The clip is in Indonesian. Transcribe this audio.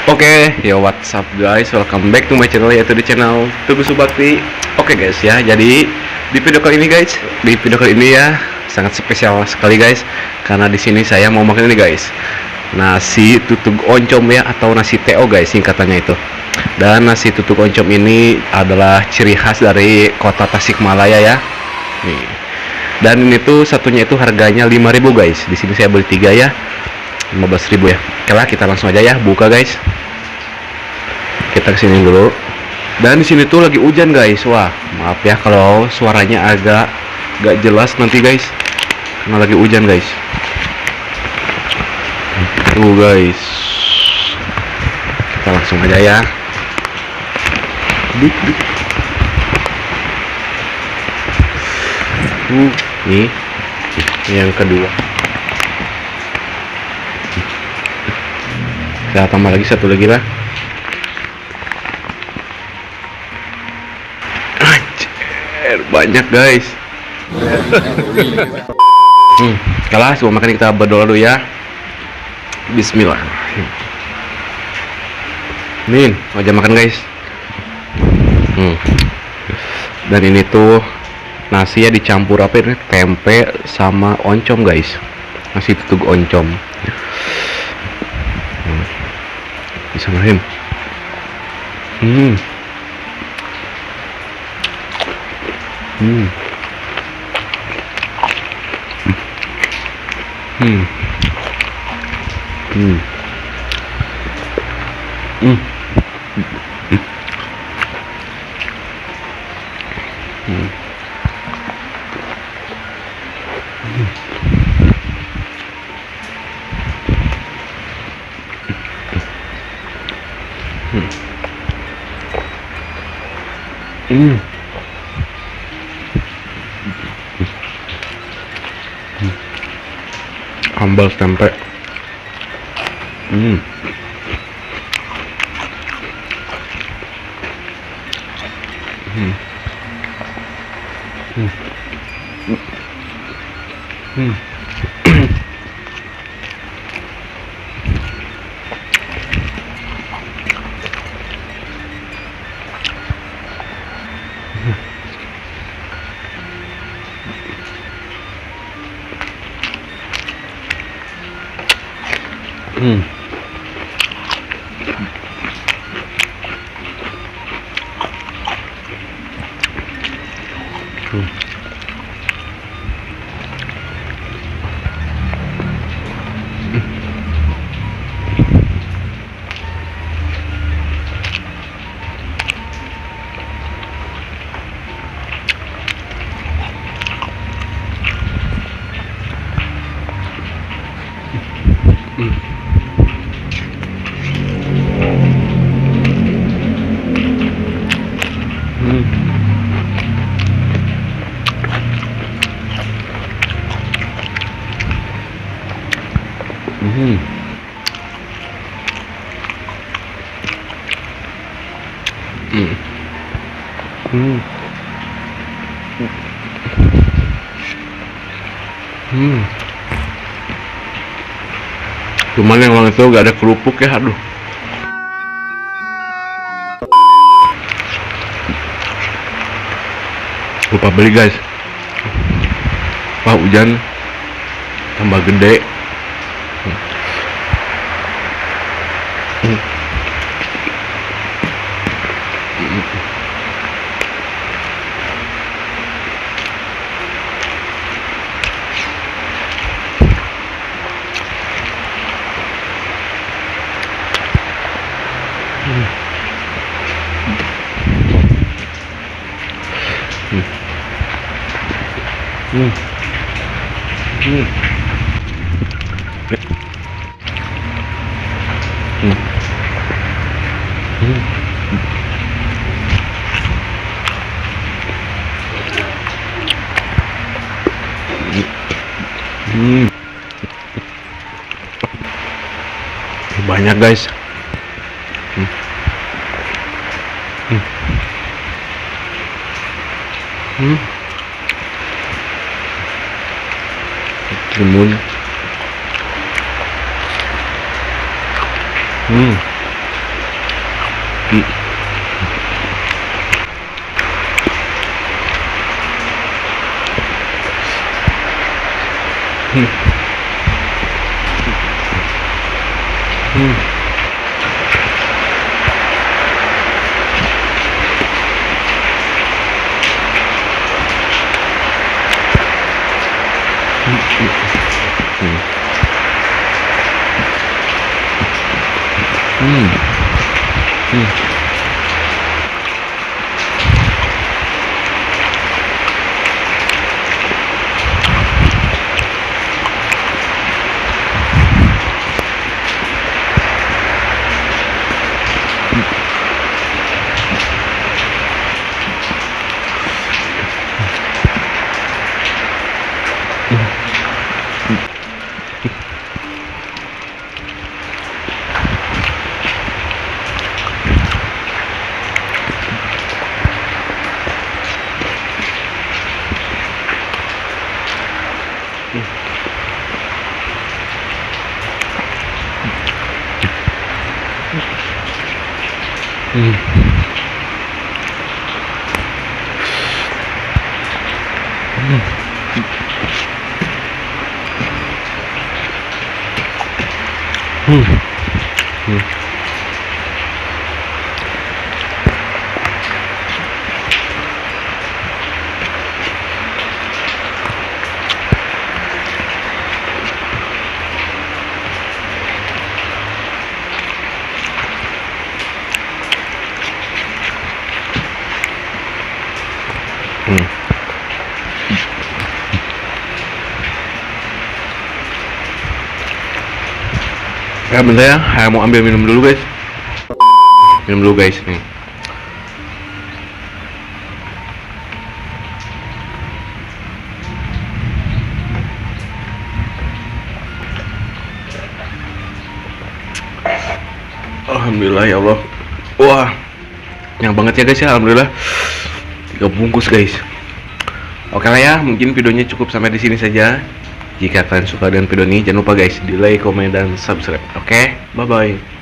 Oke, yo what's up guys, welcome back to my channel, yaitu di channel Tugu Subakti. Oke guys ya, jadi di video kali ini guys, ya sangat spesial sekali guys, karena di sini saya mau makan ini guys, nasi tutug oncom ya, atau nasi TO guys singkatannya itu. Dan nasi tutug oncom ini adalah ciri khas dari kota Tasikmalaya ya. Nih. Dan ini tuh satunya itu harganya 5.000 guys. Di sini saya beli 3 ya. 15.000 ya. Oke lah, kita langsung aja ya buka guys. Kita kesini dulu. Dan di sini tuh lagi hujan guys. Wah, maaf ya kalau suaranya agak gak jelas nanti guys, karena lagi hujan guys. Tuh guys, kita langsung aja ya. Dik. Nih yang kedua. Kita tambah lagi satu lagi lah. Anjir, banyak guys. Kalah semua makan, kita berdoa dulu ya. Bismillah. Nih, aja makan guys. Dan ini tuh nasi ya dicampur apa ini? Tempe sama oncom guys. Nasi tutug oncom. Bismillahirrahmanirrahim. Ambal tempe. Cuman yang waktu itu gak ada kerupuk ya, aduh. Lupa beli guys. Wah, hujan tambah gede. Banyak guys. Timun. Hmm. Hmm. Hmm. Hmm. Hmm. Hmm. Hmm. Hmm. Hmm. Hmm. Ya bentar ya, saya mau ambil minum dulu guys. Minum dulu guys nih. Alhamdulillah ya Allah. Wah, yang banget ya guys ya, alhamdulillah. 3 bungkus guys. Oke lah ya, mungkin videonya cukup sampai di sini saja. Jika kalian suka dengan video ini, jangan lupa guys di like, komen, dan subscribe. Oke, bye bye.